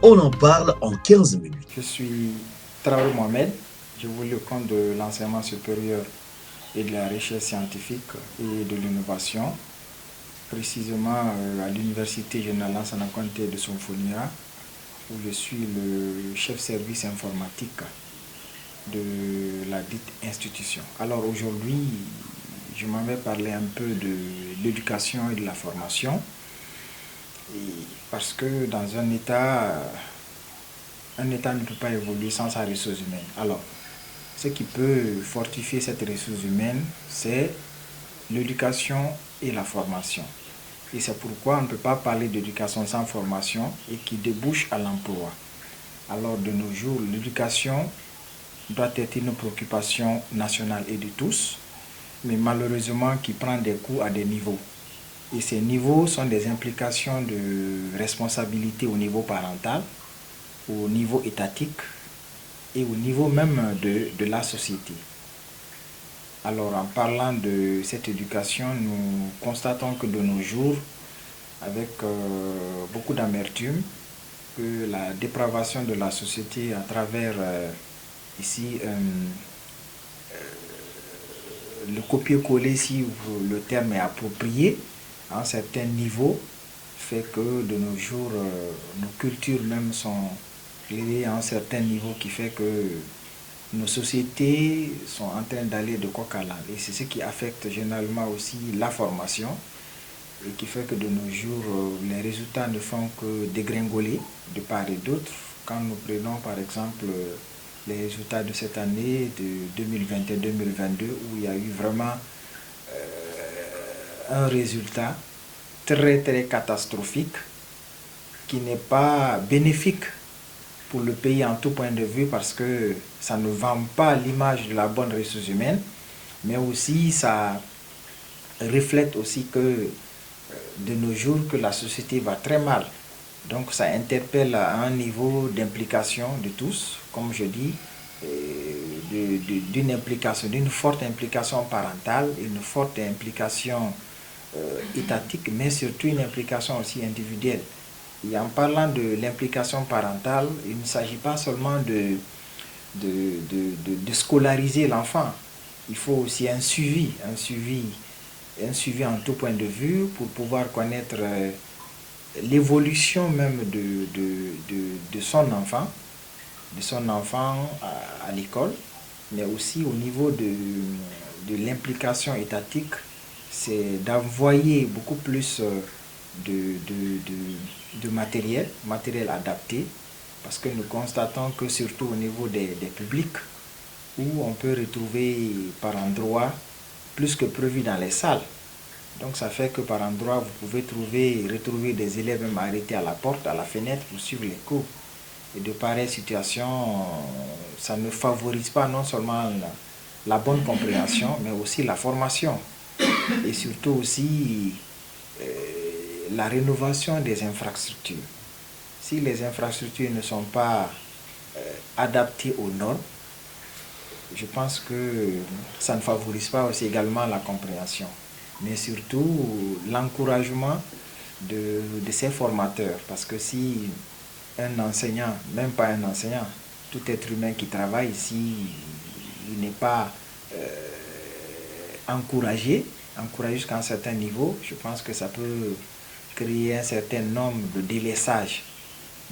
On en parle en 15 minutes. Je suis Traoré Mohamed, j'évolue le compte de l'enseignement supérieur et de la recherche scientifique et de l'innovation, précisément à l'Université générale Lansana Conté de Sonfonia, où je suis le chef service informatique de la dite institution. Alors aujourd'hui, je m'en vais parler un peu de l'éducation et de la formation, parce que dans un État ne peut pas évoluer sans sa ressource humaine. Alors, ce qui peut fortifier cette ressource humaine, c'est l'éducation et la formation. Et c'est pourquoi on ne peut pas parler d'éducation sans formation et qui débouche à l'emploi. Alors de nos jours, l'éducation doit être une préoccupation nationale et de tous, mais malheureusement qui prend des coups à des niveaux. Et ces niveaux sont des implications de responsabilité au niveau parental, au niveau étatique et au niveau même de la société. Alors en parlant de cette éducation, nous constatons que de nos jours, avec beaucoup d'amertume, que la dépravation de la société à travers ici le copier-coller, si le terme est approprié, à un certain niveau, fait que de nos jours, nos cultures même sont élevées à un certain niveau qui fait que nos sociétés sont en train d'aller de coq à l'âne. Et c'est ce qui affecte généralement aussi la formation et qui fait que de nos jours, les résultats ne font que dégringoler de part et d'autre. Quand nous prenons par exemple les résultats de cette année de 2021-2022 où il y a eu vraiment un résultat très catastrophique qui n'est pas bénéfique pour le pays en tout point de vue parce que ça ne vend pas l'image de la bonne ressource humaine, mais aussi ça reflète aussi que de nos jours que la société va très mal. Donc ça interpelle à un niveau d'implication de tous, comme je dis, d'une implication, d'une forte implication parentale, une forte implication étatique, mais surtout une implication aussi individuelle. Et en parlant de l'implication parentale, il ne s'agit pas seulement de scolariser l'enfant. Il faut aussi un suivi en tout point de vue pour pouvoir connaître l'évolution même de son enfant à l'école, mais aussi au niveau de l'implication étatique, c'est d'envoyer beaucoup plus de matériel adapté, parce que nous constatons que surtout au niveau des publics, où on peut retrouver par endroits plus que prévu dans les salles. Donc ça fait que par endroit, vous pouvez retrouver des élèves même arrêtés à la porte, à la fenêtre pour suivre les cours. Et de pareilles situations, ça ne favorise pas non seulement la bonne compréhension, mais aussi la formation. Et surtout aussi la rénovation des infrastructures. Si les infrastructures ne sont pas adaptées aux normes, je pense que ça ne favorise pas aussi également la compréhension, mais surtout l'encouragement de ces formateurs. Parce que si un enseignant, même pas un enseignant, tout être humain qui travaille, si il n'est pas encouragé jusqu'à un certain niveau, je pense que ça peut créer un certain nombre de délaissage,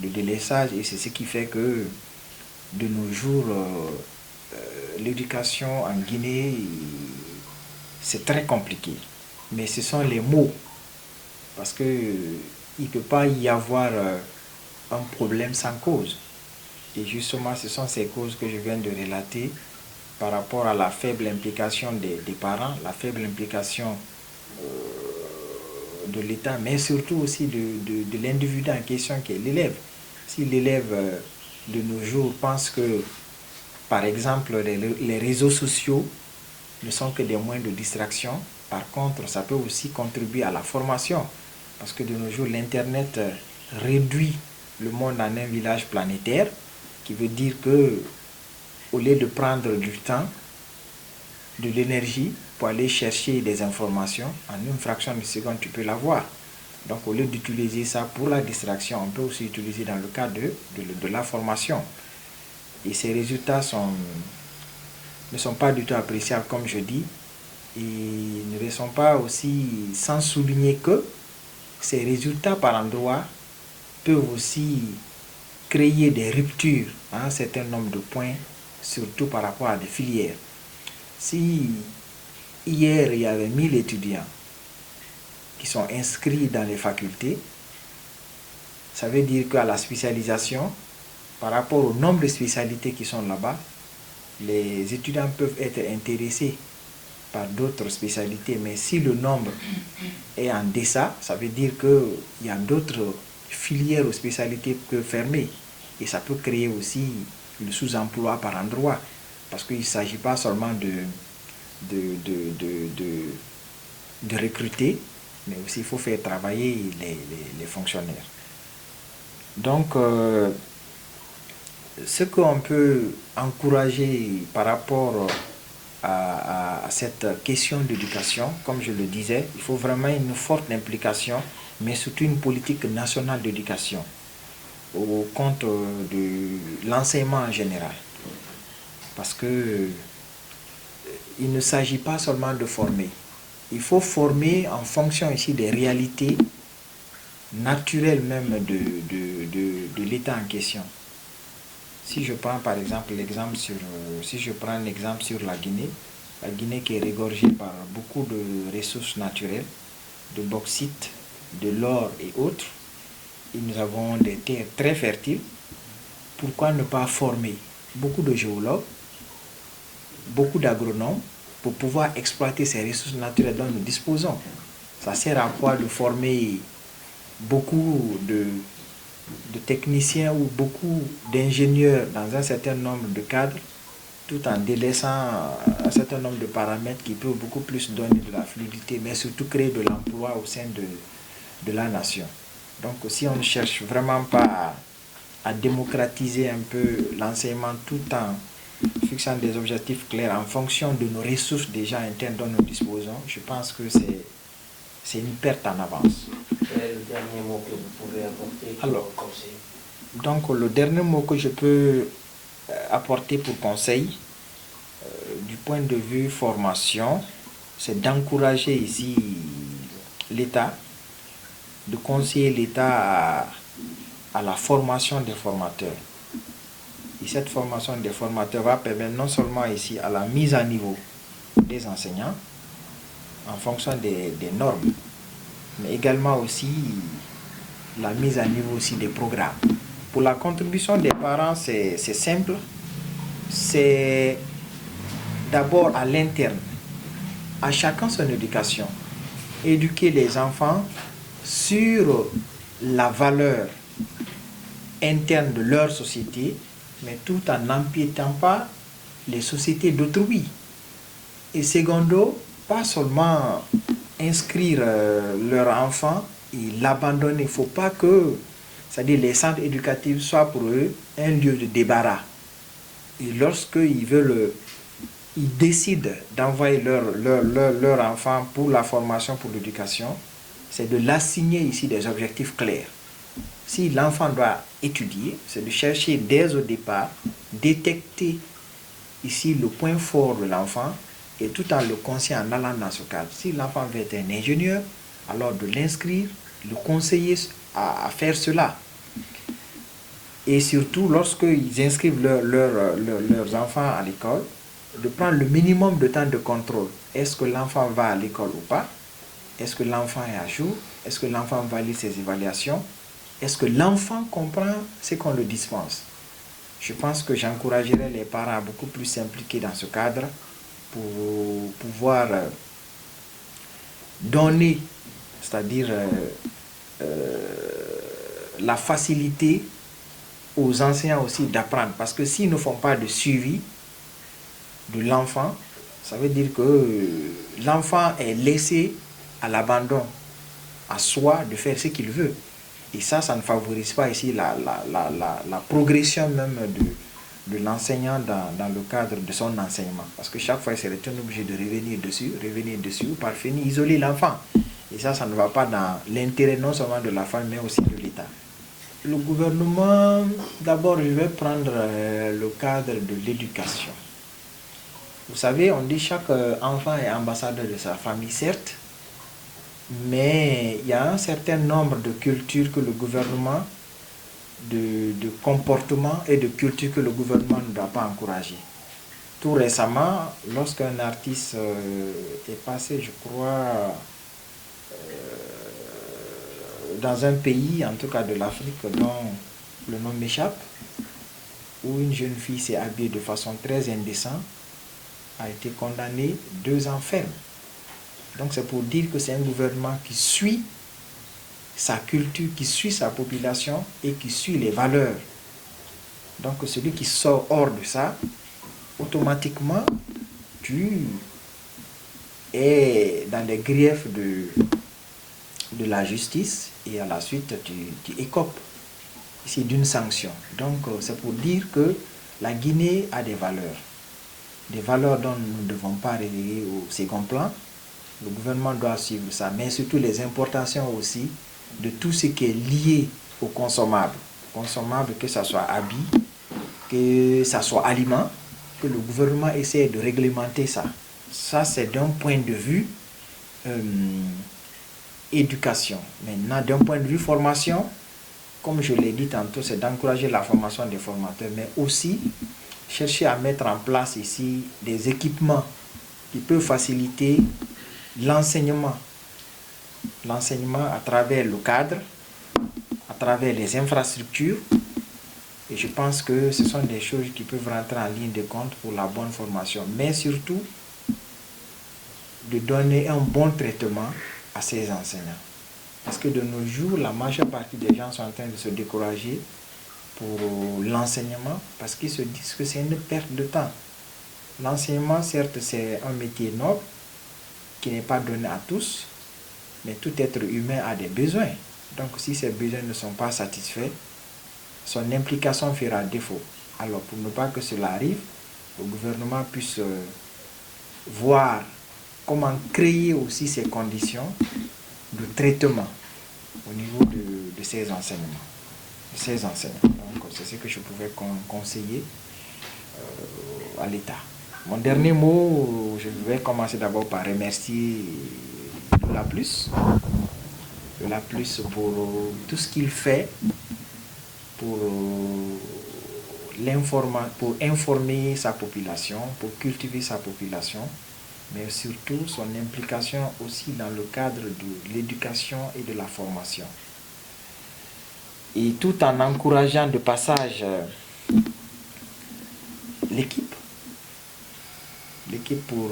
et c'est ce qui fait que de nos jours, l'éducation en Guinée, c'est très compliqué. Mais ce sont les mots, parce que il ne peut pas y avoir un problème sans cause. Et justement, ce sont ces causes que je viens de relater par rapport à la faible implication des parents, la faible implication de l'État, mais surtout aussi de l'individu en question qui est l'élève. Si l'élève de nos jours pense que, par exemple, les réseaux sociaux ne sont que des moyens de distraction, par contre, ça peut aussi contribuer à la formation. Parce que de nos jours, l'Internet réduit le monde en un village planétaire, qui veut dire que au lieu de prendre du temps, de l'énergie pour aller chercher des informations, en une fraction de seconde, tu peux l'avoir. Donc au lieu d'utiliser ça pour la distraction, on peut aussi utiliser dans le cadre de la formation. Et ces résultats ne sont pas du tout appréciables, comme je dis, et ne le sont pas aussi sans souligner que ces résultats par endroits peuvent aussi créer des ruptures à un certain nombre de points, surtout par rapport à des filières. Si hier il y avait 1000 étudiants qui sont inscrits dans les facultés, ça veut dire qu'à la spécialisation, par rapport au nombre de spécialités qui sont là-bas, les étudiants peuvent être intéressés par d'autres spécialités, mais si le nombre est en deçà, ça veut dire qu'il y a d'autres filières ou spécialités qui peuvent fermer. Et ça peut créer aussi le sous-emploi par endroit, parce qu'il ne s'agit pas seulement de recruter, mais aussi il faut faire travailler les fonctionnaires. Donc, ce qu'on peut encourager par rapport à cette question d'éducation, comme je le disais, il faut vraiment une forte implication, mais surtout une politique nationale d'éducation au compte de l'enseignement en général. Parce que il ne s'agit pas seulement de former. Il faut former en fonction ici des réalités naturelles même de l'État en question. Si je prends par exemple l'exemple sur la Guinée qui est regorgée par beaucoup de ressources naturelles, de bauxite, de l'or et autres, et nous avons des terres très fertiles. Pourquoi ne pas former beaucoup de géologues, beaucoup d'agronomes pour pouvoir exploiter ces ressources naturelles dont nous disposons? Ça sert à quoi de former beaucoup de techniciens ou beaucoup d'ingénieurs dans un certain nombre de cadres, tout en délaissant un certain nombre de paramètres qui peuvent beaucoup plus donner de la fluidité, mais surtout créer de l'emploi au sein de la nation. Donc si on ne cherche vraiment pas à démocratiser un peu l'enseignement tout en fixant des objectifs clairs en fonction de nos ressources déjà internes dont nous disposons, je pense que c'est une perte en avance. Et le dernier mot que vous pouvez apporter comme conseil? Donc le dernier mot que je peux apporter pour conseil, du point de vue formation, c'est d'encourager ici l'État, de conseiller l'État à la formation des formateurs. Et cette formation des formateurs va permettre non seulement ici à la mise à niveau des enseignants en fonction des normes, mais également aussi la mise à niveau aussi des programmes. Pour la contribution des parents, c'est simple. C'est d'abord à l'interne, à chacun son éducation. Éduquer les enfants sur la valeur interne de leur société, mais tout en n'empiétant pas les sociétés d'autrui. Et secondo, pas seulement inscrire leur enfant et l'abandonner. Il ne faut pas que, c'est-à-dire les centres éducatifs soient pour eux un lieu de débarras. Et lorsqu'ils veulent, ils décident d'envoyer leur enfant pour la formation, pour l'éducation, c'est de l'assigner ici des objectifs clairs. Si l'enfant doit étudier, c'est de chercher dès au départ, détecter ici le point fort de l'enfant et tout en le conseillant en allant dans ce cadre. Si l'enfant veut être un ingénieur, alors de l'inscrire, le conseiller à faire cela. Et surtout, lorsqu'ils inscrivent leurs enfants à l'école, de prendre le minimum de temps de contrôle. Est-ce que l'enfant va à l'école ou pas? Est-ce que l'enfant est à jour? Est-ce que l'enfant valide ses évaluations? Est-ce que l'enfant comprend ce qu'on le dispense? Je pense que j'encouragerais les parents à beaucoup plus s'impliquer dans ce cadre pour pouvoir donner, c'est-à-dire la facilité aux enseignants aussi d'apprendre. Parce que s'ils ne font pas de suivi de l'enfant, ça veut dire que l'enfant est laissé à l'abandon, à soi de faire ce qu'il veut. Et ça ne favorise pas ici la progression même de l'enseignant dans le cadre de son enseignement. Parce que chaque fois, il serait obligé de revenir dessus, ou par finir isoler l'enfant. Et ça ne va pas dans l'intérêt non seulement de la femme, mais aussi de l'État. Le gouvernement, d'abord, je vais prendre le cadre de l'éducation. Vous savez, on dit chaque enfant est ambassadeur de sa famille, certes, mais il y a un certain nombre de cultures que le gouvernement, de comportements et de cultures que le gouvernement ne doit pas encourager. Tout récemment, lorsqu'un artiste est passé, je crois, dans un pays, en tout cas de l'Afrique, dont le nom m'échappe, où une jeune fille s'est habillée de façon très indécente, a été condamnée 2 ans ferme. Donc c'est pour dire que c'est un gouvernement qui suit sa culture, qui suit sa population et qui suit les valeurs. Donc celui qui sort hors de ça, automatiquement, tu es dans les griefs de la justice et à la suite, tu écopes ici d'une sanction. Donc c'est pour dire que la Guinée a des valeurs dont nous ne devons pas reléguer au second plan. Le gouvernement doit suivre ça, mais surtout les importations aussi de tout ce qui est lié aux consommables. Consommables, que ce soit habits, que ce soit aliments, que le gouvernement essaie de réglementer ça. Ça, c'est d'un point de vue éducation. Maintenant, d'un point de vue formation, comme je l'ai dit tantôt, c'est d'encourager la formation des formateurs, mais aussi chercher à mettre en place ici des équipements qui peuvent faciliter l'enseignement. L'enseignement à travers le cadre, à travers les infrastructures. Et je pense que ce sont des choses qui peuvent rentrer en ligne de compte pour la bonne formation. Mais surtout, de donner un bon traitement à ces enseignants. Parce que de nos jours, la majeure partie des gens sont en train de se décourager pour l'enseignement parce qu'ils se disent que c'est une perte de temps. L'enseignement, certes, c'est un métier noble qui n'est pas donné à tous, mais tout être humain a des besoins. Donc, si ces besoins ne sont pas satisfaits, son implication fera défaut. Alors, pour ne pas que cela arrive, le gouvernement puisse voir comment créer aussi ces conditions de traitement au niveau de ces enseignements. Donc, c'est ce que je pouvais conseiller à l'État. Mon dernier mot, je vais commencer d'abord par remercier la Plus pour tout ce qu'il fait pour informer sa population, pour cultiver sa population, mais surtout son implication aussi dans le cadre de l'éducation et de la formation. Et tout en encourageant de passage l'équipe pour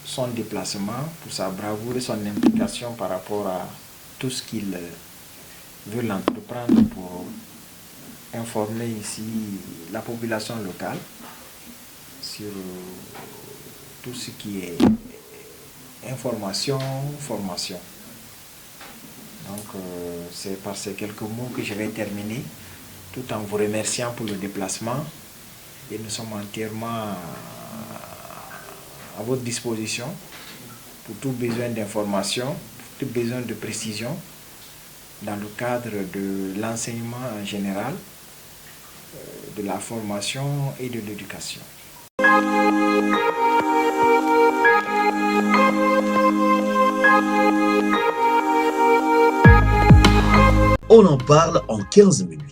son déplacement, pour sa bravoure et son implication par rapport à tout ce qu'il veut entreprendre pour informer ici la population locale sur tout ce qui est information, formation. Donc c'est par ces quelques mots que je vais terminer, tout en vous remerciant pour le déplacement. Et nous sommes entièrement à votre disposition pour tout besoin d'information, pour tout besoin de précision dans le cadre de l'enseignement en général, de la formation et de l'éducation. On en parle en 15 minutes.